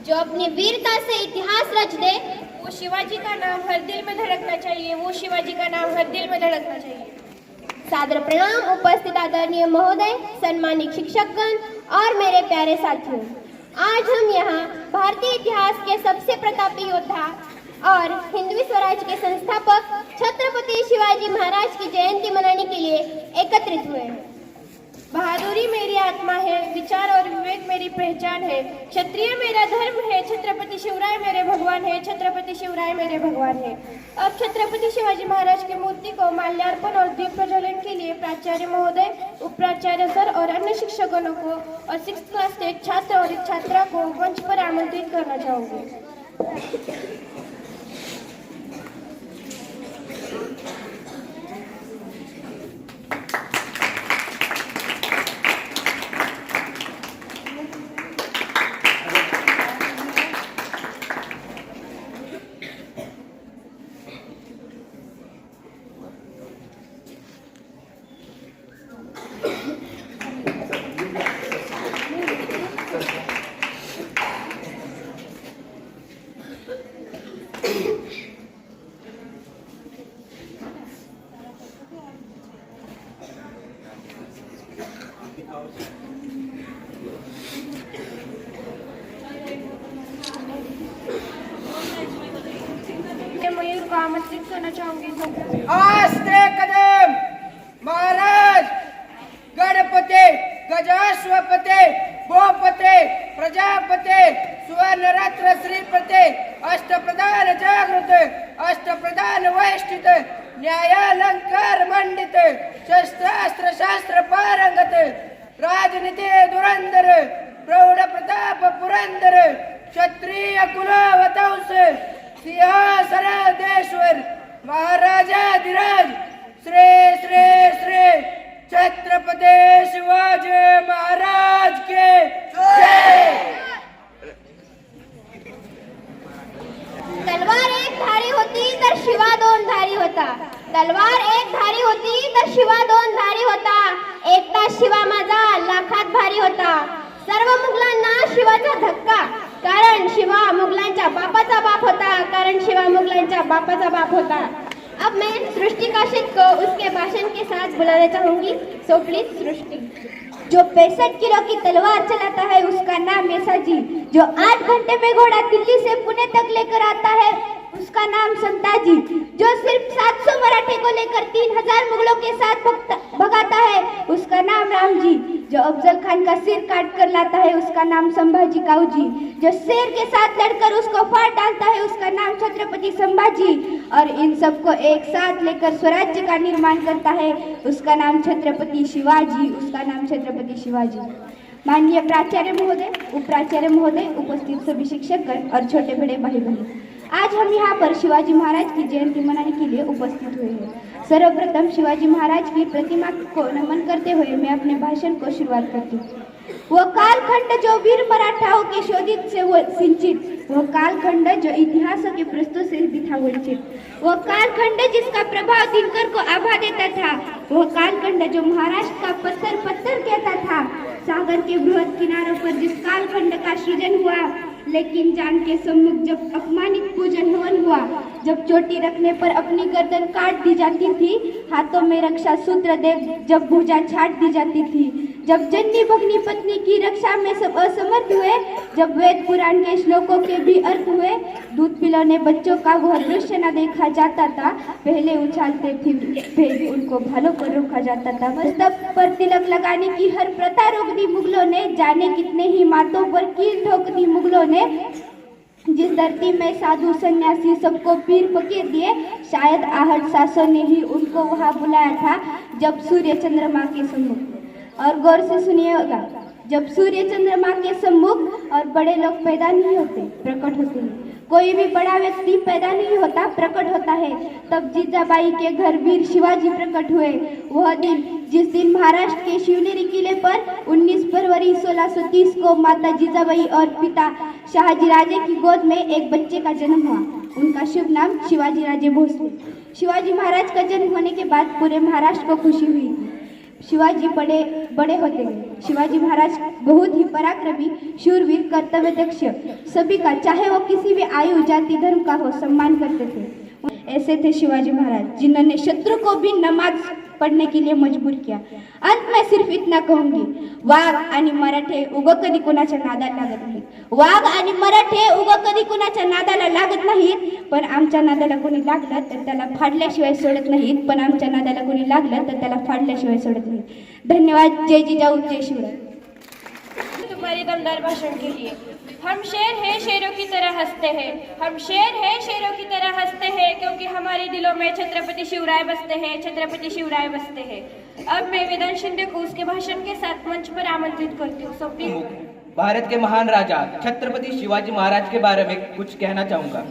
जो अपनी वीरता से इतिहास रच दे, वो शिवाजी का नाम हर दिल में धड़कना चाहिए, वो शिवाजी का नाम हर दिल में धड़कना चाहिए। सादर प्रणाम उपस्थित आदरणीय महोदय, सम्मानित शिक्षकगण और मेरे प्यारे साथियों। आज हम यहाँ भारतीय इतिहास के सबसे प्रतापी योद्धा और हिंदवी स्वराज के संस्थापक छत्रपति शिवाजी महाराज की जयंती मनाने के लिए एकत्रित हुए हैं। बहादुरी मेरी आत्मा है, विचार और विवेक मेरी पहचान है, क्षत्रिय मेरा धर्म है, छत्रपति शिवराय मेरे भगवान है, छत्रपति शिवराय मेरे भगवान है। अब छत्रपति शिवाजी महाराज की मूर्ति को माल्यार्पण और दीप प्रज्वलन के लिए प्राचार्य महोदय, उप प्राचार्य सर और अन्य शिक्षकगणों को और 6th क्लास के एक छात्र और एक छात्रा को मंच पर आमंत्रित करना चाहूंगी। मयूर को आमंत्रित करना चाहूंगी। आस्ते कदम महाराज गणपते गजाश्वपते गोपते प्रजापते सुवर्णरत्न श्रीपते अष्टप्रधान जागृत अष्टप्रधान वैष्ठित न्यायालंकार मंडित शस्त्रास्त्र शास्त्र पारंगत राजनीति धुरंधर प्रौढ़ प्रताप पुरंदर क्षत्रिय कुलवतंस सिंहासनाधीश्वर महाराजाधिराज श्री श्री श्री छत्रपति शिवाजी महाराज के जय। तलवार एक धारी होती तर शिवा दोन धारी होता, तलवार एक धारी होती तर शिवा दोन धारी होता, एकटा शिवा माझा लाखात भारी होता। सर्व मुघलांना शिवाचा धक्का, कारण शिवा मुघलांच्या बापाचा बाप होता, कारण शिवा मुघलांच्या बापाचा बाप होता। अब मैं सृष्टि काशिद को उसके भाषण के साथ बुलाना चाहूंगी। सो प्लीज सृष्टि। जो 65 किलो की तलवार चलाता है उसका नाम मेसाजी, जो 8 घंटे में घोड़ा दिल्ली से पुणे तक लेकर आता है उसका नाम संताजी, जो सिर्फ 700 मराठे को लेकर 3000 मुगलों के साथ भगाता है उसका नाम रामजी, जो अफजल खान का सिर काट कर लाता है उसका नाम संभाजी काऊजी, जो शेर के साथ लड़कर उसको फाड़ डालता है उसका नाम छत्रपति संभाजी, और इन सबको एक साथ लेकर स्वराज्य का निर्माण करता है उसका नाम छत्रपति शिवाजी, उसका नाम छत्रपति शिवाजी। माननीय प्राचार्य महोदय, उप प्राचार्य महोदय, उपस्थित सभी शिक्षकगण और छोटे बड़े भाई बहन, आज हम यहाँ पर शिवाजी महाराज की जयंती मनाने के लिए उपस्थित हुए हैं। सर्वप्रथम शिवाजी महाराज की प्रतिमा को नमन करते हुए मैं अपने भाषण को शुरुआत करती हूँ। वो कालखंड जो वीर मराठाओं के शोधित से वो सिंचित, वो कालखंड जो इतिहासों के प्रस्तों से भी था वंचित, वो कालखंड जिसका प्रभाव दिनकर को आभा देता था, वो कालखंड जो महाराष्ट्र का पत्थर पत्थर कहता था, सागर के बृहद किनारों पर जिस कालखंड का सृजन हुआ, लेकिन जान के सम्मुख जब अपमानित पूजन हवन हुआ, जब चोटी रखने पर अपनी गर्दन काट दी जाती थी, हाथों में रक्षा सूत्र दे जब भुजा छाट दी जाती थी, जब जननी भगनी पत्नी की रक्षा में सब असमर्थ हुए, जब वेद पुराण के श्लोकों के भी अर्थ हुए, दूध पिलाने बच्चों का वह दृश्य न देखा जाता था, पहले उछालते फिर उनको भालों पर रोका जाता था। मस्तक पर तिलक लगाने की हर प्रथा रोक दी मुगलों ने, जाने कितने ही माथों पर कील ठोक दी मुगलों ने, जिस धरती में साधु सन्यासी सबको पीर फकीर दिए, शायद आहट सासों ने ही उनको वहां बुलाया था जब सूर्य चंद्रमा के सम्मुख। और गौर से सुनिएगा, जब सूर्य चंद्रमा के सम्मुख और बड़े लोग पैदा नहीं होते, प्रकट होते हैं। कोई भी बड़ा व्यक्ति पैदा नहीं होता, प्रकट होता है। तब जीजाबाई के घर वीर शिवाजी प्रकट हुए। वह दिन जिस दिन महाराष्ट्र के शिवनेरी किले पर 19 फरवरी 1630 को माता जीजाबाई और पिता शहाजी राजे की गोद में एक बच्चे का जन्म हुआ। उनका शुभ नाम शिवाजी राजे भोसले। शिवाजी महाराज का जन्म होने के बाद पूरे महाराष्ट्र को खुशी हुई। शिवाजी बड़े होते गए। शिवाजी महाराज बहुत ही पराक्रमी, शूरवीर, कर्तव्यदक्ष, सभी का चाहे वो किसी भी आयु, जाति, धर्म का हो सम्मान करते थे। ऐसे थे शिवाजी महाराज जिन्होंने शत्रु को भी नमाज पढ़ने के लिए मजबूर किया। अंत में सिर्फ इतना कहूंगी, वाघ आणि मराठे उग कधी कुणाच्या नादाला लागत नाहीत. वाघ आणि मराठे उग कधी कुणाच्या नादाला लागत नाहीत, पण आमच्या नादाला कोणी लागलं तर त्याला फाडल्याशिवाय सोडत नाहीत. पण आमच्या नादाला कोणी लागलं तर त्याला फाडल्याशिवाय सोडत नाहीत. धन्यवाद. जय जिजाऊ, जय शिवराय. तुम्हारी दमदार भाषण के लिए। हम शेर हैं, शेरों की तरह हंसते हैं। हम शेर हैं, शेरों की तरह हंसते हैं, क्योंकि हमारे दिलों में छत्रपति शिवराय बसते हैं, छत्रपति शिवराय बसते हैं। अब मैं वेदांत शिंदे को उसके भाषण के साथ मंच पर आमंत्रित करती हूँ। So please. भारत के महान राजा छत्रपति शिवाजी महाराज के बारे में कुछ कहना चाहूंगा।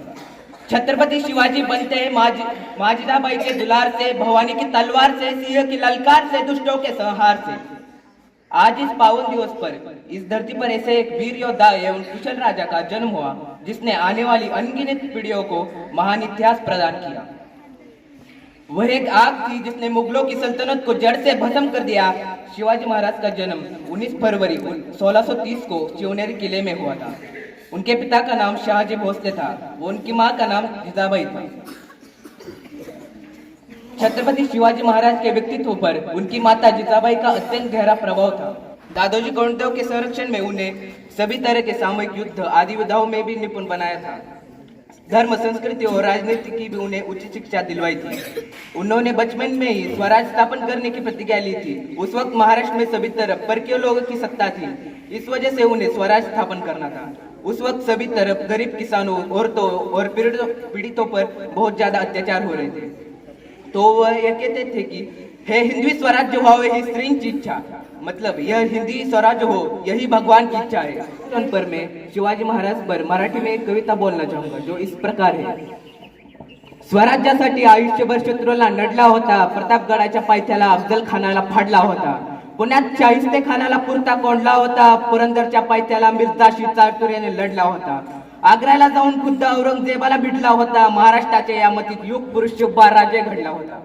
छत्रपति शिवाजी बनते हैं माजिदाबाई के दुलार से, भवानी की तलवार से, सिंह की ललकार से, दुष्टों के संहार से। आज इस पावन दिवस पर इस धरती पर ऐसे एक वीर योद्धा एवं कुशल राजा का जन्म हुआ, जिसने आने वाली अनगिनत पीढ़ियों को महान इतिहास प्रदान किया। वह एक आग थी जिसने मुगलों की सल्तनत को जड़ से भस्म कर दिया। शिवाजी महाराज का जन्म 19 फरवरी 1630 को शिवनेरी किले में हुआ था। उनके पिता का नाम शाहजी भोसले था, वो उनकी माँ का नाम जिजाबाई था। छत्रपति शिवाजी महाराज के व्यक्तित्व पर उनकी माता जिजाबाई का अत्यंत गहरा प्रभाव था। दादोजी कोंडदेव के संरक्षण में उन्हें सभी तरह के सामूहिक युद्ध आदि विधाओं में भी निपुण बनाया था। धर्म, संस्कृति और राजनीति की भी उन्हें उच्च शिक्षा दिलवाई थी। उन्होंने बचपन में ही स्वराज स्थापन करने की प्रतिज्ञा ली थी। उस वक्त महाराष्ट्र में सभी तरफ परकीय लोगों की सत्ता थी, इस वजह से उन्हें स्वराज स्थापन करना था। उस वक्त सभी तरफ गरीब किसानों, औरतों और पीड़ितों पर बहुत ज्यादा अत्याचार हो रहे थे। तो वह यह कहते थे कि हे हिंदवी स्वराज्य हो ही स्त्रींची इच्छा, मतलब यह हिंदी स्वराज्य हो यही भगवान की इच्छा है। उन पर मैं शिवाजी महाराज पर मराठी में एक कविता बोलना चाहूंगा जो इस प्रकार है। स्वराज्यासाठी आयुष्यभर शत्रूला नडला होता, प्रतापगडाच्या पायथ्याला अफजल खानाला फाडला होता, पुण्यात शाहिस्ते खानाला पुरता कोंडला होता, पुरंदरच्या पायथ्याला मिर्झा चातुर्याने लढला होता, आग्र्याला जाऊन खुद्द औरंगजेबाला भिडला होता, महाराष्ट्राच्या या मतीत युग पुरुष शुभा राजे घडला होता।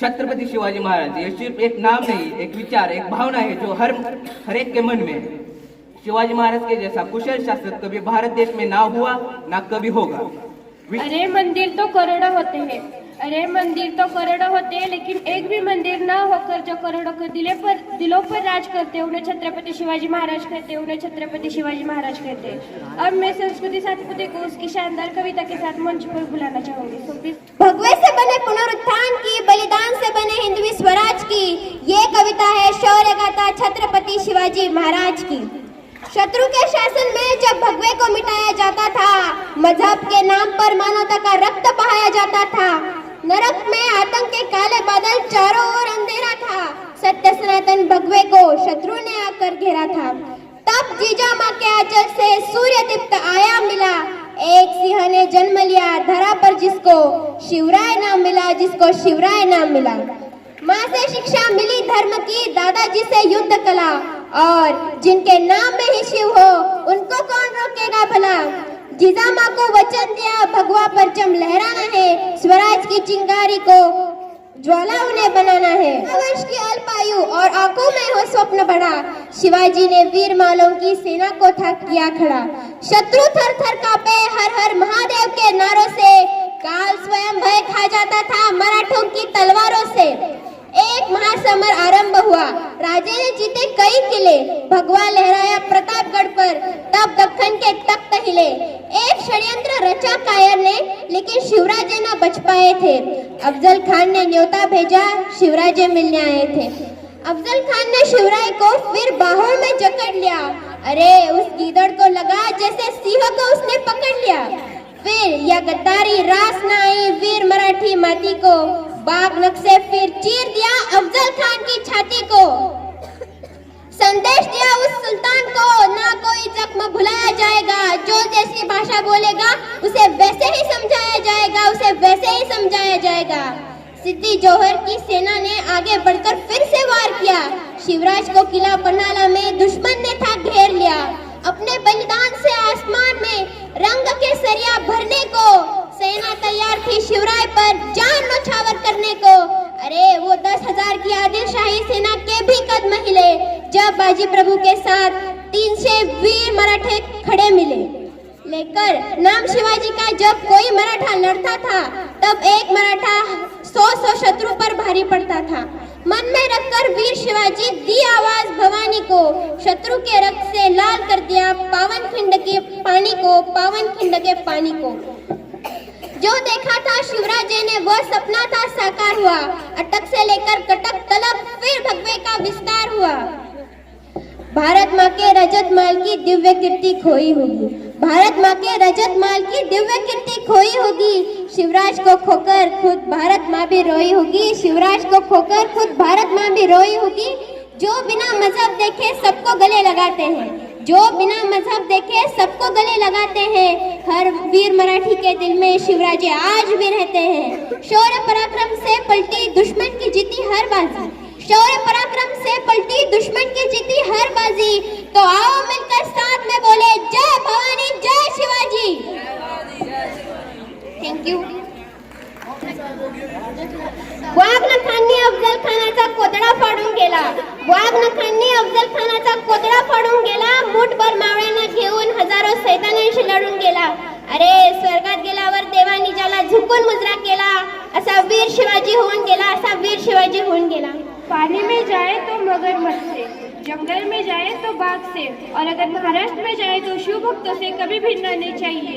छत्रपति शिवाजी महाराज ये सिर्फ एक नाम नहीं, एक विचार, एक भावना है जो हर एक के मन में है। शिवाजी महाराज के जैसा कुशल शासक कभी भारत देश में ना हुआ ना कभी होगा। अरे मंदिर तो करोड़ों होते हैं, अरे मंदिर तो करोड़ों होते हैं, लेकिन एक भी मंदिर ना होकर जो करोड़ों के दिलों पर राज करते हैं, उन्हें छत्रपति शिवाजी महाराज कहते हैं, उन्हें छत्रपति शिवाजी महाराज कहते हैं। अब मैं संस्कृति सातपुते को उसकी शानदार कविता के साथ मंच पर बुलाना चाहूंगी। So please. भगवे से बने पुनरुत्थान की, बलिदान से बने हिंदवी स्वराज की, ये कविता है शौर्य गाथा छत्रपति शिवाजी महाराज की। शत्रु के शासन में जब भगवे को मिटाया जाता था, मजहब के नाम पर मानवता का रक्त बहाया जाता था, नरक में आतंक के काले बादल चारों ओर अंधेरा था, सत्य सनातन भगवे को शत्रु ने आकर घेरा था। तब जीजामा के आंचल से सूर्य दीप्त आया मिला, एक सिंह ने जन्म लिया धरा पर जिसको शिवराय नाम मिला, जिसको शिवराय नाम मिला। माँ से शिक्षा मिली धर्म की, दादाजी से युद्ध कला, और जिनके नाम में ही शिव हो उनको कौन रोकेगा भला। जिजामा को वचन दिया भगवा परचम लहराना है, स्वराज की चिंगारी को ज्वाला उन्हें बनाना है। वर्ष की अल्पायु और आंखों में हो स्वप्न बड़ा, शिवाजी ने वीर मालों की सेना को था किया खड़ा। शत्रु थर थर कांपे हर हर महादेव के नारों से, काल स्वयं भय खा जाता था मराठों की तलवारों से। एक महासमर आरंभ हुआ, राजे ने जीते कई किले, भगवा लहराया प्रतापगढ़ पर, तब दक्खन के तख्त हिले। एक षड्यंत्र रचा कायर ने, लेकिन शिवराजे न बच पाए थे। अफजल खान ने न्योता भेजा, शिवराजे मिलने आए थे। अफजल खान ने शिवराय को फिर बाहों में जकड़ लिया, अरे उस गीदड़ को लगा जैसे सिंह को उसने पकड़ लिया। फिर यह गद्दारी रास न आई वीर मराठी माती को, बाग नख से फिर चीर दिया अफजल खान की छाती को। संदेश दिया उस सुल्तान को, ना कोई जख्म भुलाया जाएगा, जो जैसी भाषा बोलेगा उसे वैसे ही समझाया जाएगा, उसे वैसे ही समझाया जाएगा। सिद्दी जौहर की सेना ने आगे बढ़कर फिर से वार किया, शिवराज को किला पन्हाला में दुश्मन ने था घेर लिया। अपने बलिदान से आसमान में रंग के सरिया भरने को, सेना तैयार थी शिवराय पर जान नौछावर करने को। अरे वो 10,000 की आदिलशाही सेना के भी कदम हिले जब बाजी प्रभु के साथ 300 वीर मराठे खड़े मिले। लेकर नाम शिवाजी का जब कोई मराठा लड़ता था तब एक मराठा 100 शत्रु पर भारी पड़ता था। मन में रखकर वीर शिवाजी दी आवाज भवानी को, शत्रु के रक्त से लाल कर दिया पावन खिंड के पानी को, पावन खिंड के पानी को। जो देखा था शिवराज जी ने वह सपना था साकार हुआ। अटक से लेकर कटक तलक फिर भगवे का विस्तार हुआ। भारत माँ के रजत माल की दिव्य कीर्ति खोई होगी, भारत माँ के रजत माल की दिव्य कीर्ति खोई होगी। शिवराज को खोकर खुद भारत माँ भी रोई होगी, शिवराज को खोकर खुद भारत माँ भी रोई होगी। जो बिना मजहब देखे सबको गले लगाते हैं, जो बिना मजहब देखे सबको गले लगाते हैं, हर वीर मराठी के दिल में शिवराज आज भी रहते हैं। शौर्य पराक्रम से पलटी दुश्मन की जीती हर बाजी, शौर्य पराक्रम से पलटी दुश्मन की जीती हर बाजी। तो आओ मिलकर साथ में बोले जय भवानी जय शिवाजी। Thank you. वाघ नखांनी अफजल खानाचा कोतडा फाडून गेला, वाघ नखांनी अफजल खानाचा कोतडा फाडून गेला, मुठभर मावळ्यांना घेऊन हजारो सैतानांशी लढून गेला। अरे स्वर्गात गेल्यावर देवानी ज्याला झुकून मुजरा केला, असा वीर शिवाजी होऊन गेला, असा वीर शिवाजी होऊन गेला। पानी में जाए तो मगरमच्छ से, जंगल में जाए तो बाघ से, और अगर महाराष्ट्र में जाए तो शिव भक्तों से कभी भिड़ना नहीं चाहिए।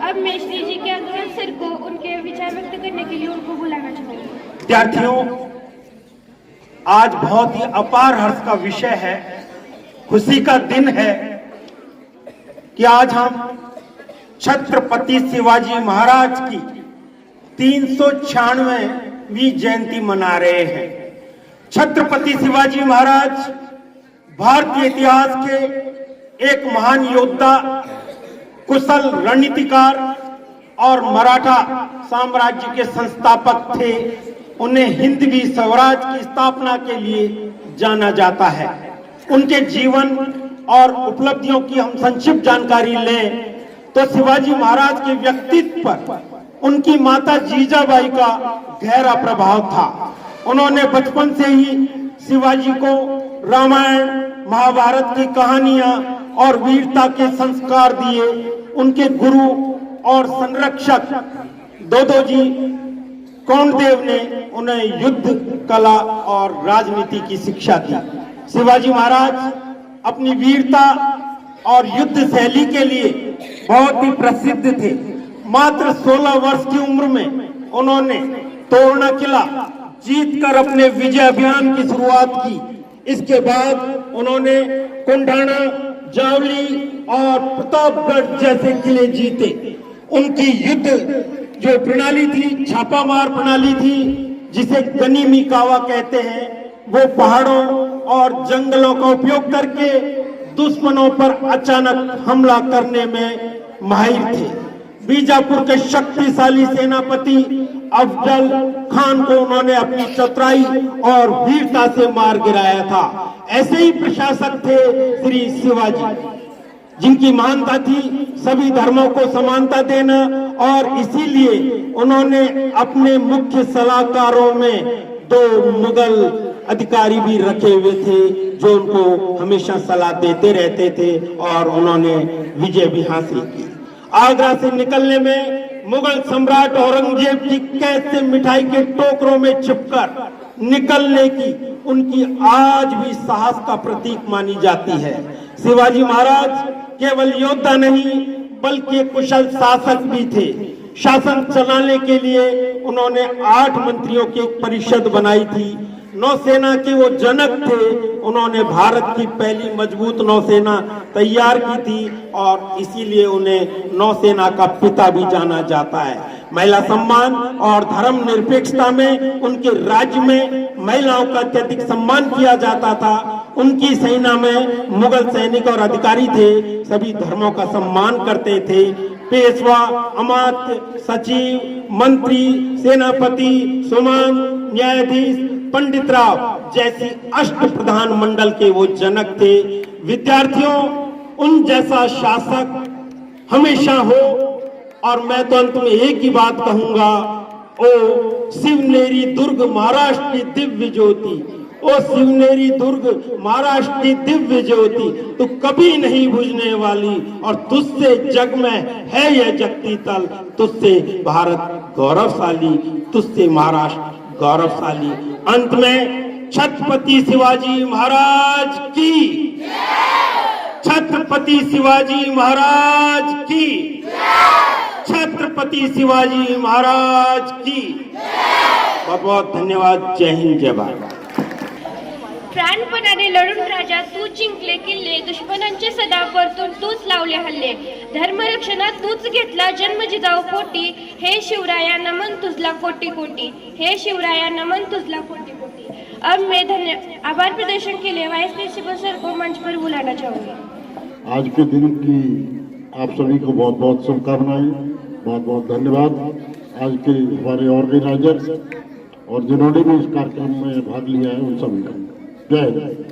अब मैं श्री जी के अग्रवाल सर को उनके विचार व्यक्त करने के लिए उनको बुलाना चाहूँगी। विद्यार्थियों, आज बहुत ही अपार हर्ष का विषय है, खुशी का दिन है कि आज हम छत्रपति शिवाजी महाराज की 396वीं जयंती मना रहे हैं। छत्रपति शिवाजी महाराज भारतीय इतिहास के एक महान योद्धा, कुशल रणनीतिकार और मराठा साम्राज्य के संस्थापक थे। उन्हें हिंदवी स्वराज की स्थापना के लिए जाना जाता है। उनके जीवन और उपलब्धियों की हम संक्षिप्त जानकारी लें तो शिवाजी महाराज के व्यक्तित्व पर उनकी माता जीजाबाई का गहरा प्रभाव था। उन्होंने बचपन से ही शिवाजी को रामायण महाभारत की कहानियां और वीरता के संस्कार दिए। उनके गुरु और संरक्षक दोदोजी कोंडदेव ने उन्हें युद्ध कला और राजनीति की शिक्षा दी। शिवाजी महाराज अपनी वीरता और युद्ध शैली के लिए बहुत ही प्रसिद्ध थे। मात्र 16 वर्ष की उम्र में उन्होंने तोरणा किला जीतकर अपने विजय अभियान की शुरुआत की। इसके बाद उन्होंने कोंढाणा, जावली और प्रतापगढ़ जैसे किले जीते। उनकी युद्ध जो प्रणाली थी, छापामार प्रणाली थी, जिसे गनीमी कावा कहते हैं, वो पहाड़ों और जंगलों का उपयोग करके दुश्मनों पर अचानक हमला करने में माहिर थे। बीजापुर के शक्तिशाली सेनापति अफजल खान को उन्होंने अपनी चतुराई और वीरता से मार गिराया था। ऐसे ही प्रशासक थे श्री शिवाजी, जिनकी मान्यता थी सभी धर्मों को समानता देना, और इसीलिए उन्होंने अपने मुख्य सलाहकारों में 2 मुगल अधिकारी भी रखे हुए थे जो उनको हमेशा सलाह देते रहते थे, और उन्होंने विजय भी हासिल की। आगरा से निकलने में मुगल सम्राट औरंगजेब की कैद से मिठाई के टोकरों में छिपकर निकलने की उनकी आज भी साहस का प्रतीक मानी जाती है। शिवाजी महाराज केवल योद्धा नहीं बल्कि कुशल शासक भी थे। शासन चलाने के लिए उन्होंने 8 मंत्रियों की एक परिषद बनाई थी। नौसेना के वो जनक थे। उन्होंने भारत की पहली मजबूत नौसेना तैयार की थी और इसीलिए उन्हें नौसेना का पिता भी जाना जाता है। महिला सम्मान और धर्म निरपेक्षता में उनके राज्य में महिलाओं का अत्यधिक सम्मान किया जाता था। उनकी सेना में मुगल सैनिक और अधिकारी थे, सभी धर्मों का सम्मान करते थे। पेशवा, अमात्य, सचिव, मंत्री, सेनापति, सुमान, न्यायाधीश, पंडित राव जैसी अष्ट प्रधान मंडल के वो जनक थे। विद्यार्थियों, उन जैसा शासक हमेशा हो, और मैं तो अंत में एक ही बात कहूंगा ओ शिवनेरी दुर्ग महाराष्ट्र की दिव्य ज्योति, ओ शिवनेरी दुर्ग महाराष्ट्र की दिव्य ज्योति, तू कभी नहीं बुझने वाली और तुझसे जग में है यह जगती तल, तुझसे भारत गौरवशाली, तुझसे महाराष्ट्र गौरवशाली। अंत में छत्रपति शिवाजी महाराज की, छत्रपति शिवाजी महाराज की, छत्रपति शिवाजी महाराज की। बहुत बहुत धन्यवाद। जय हिंद, जय भारत। प्राणपणाने लढून राजा तू जिंकले किल्ले, दुश्मनांचे सदा परतून तूच लावले हल्ले, धर्मरक्षणात तूच घेतला जन्म जिजाऊ पोटी, हे शिवराया नमन तुझला कोटी कोटी, हे शिवराया नमन तुझला कोटी कोटी। अब मैं आभार प्रदर्शन के लिए वाइस प्रिंसिपल सर को मंच पर बुलाना चाहूंगी। आज के दिन की आप सभी को बहुत बहुत शुभकामनाएं, बहुत बहुत धन्यवाद। आज के हमारे ऑर्गेनाइजर्स और जिन्होंने भी इस कार्यक्रम में भाग लिया है उन सभी का जय हिंद।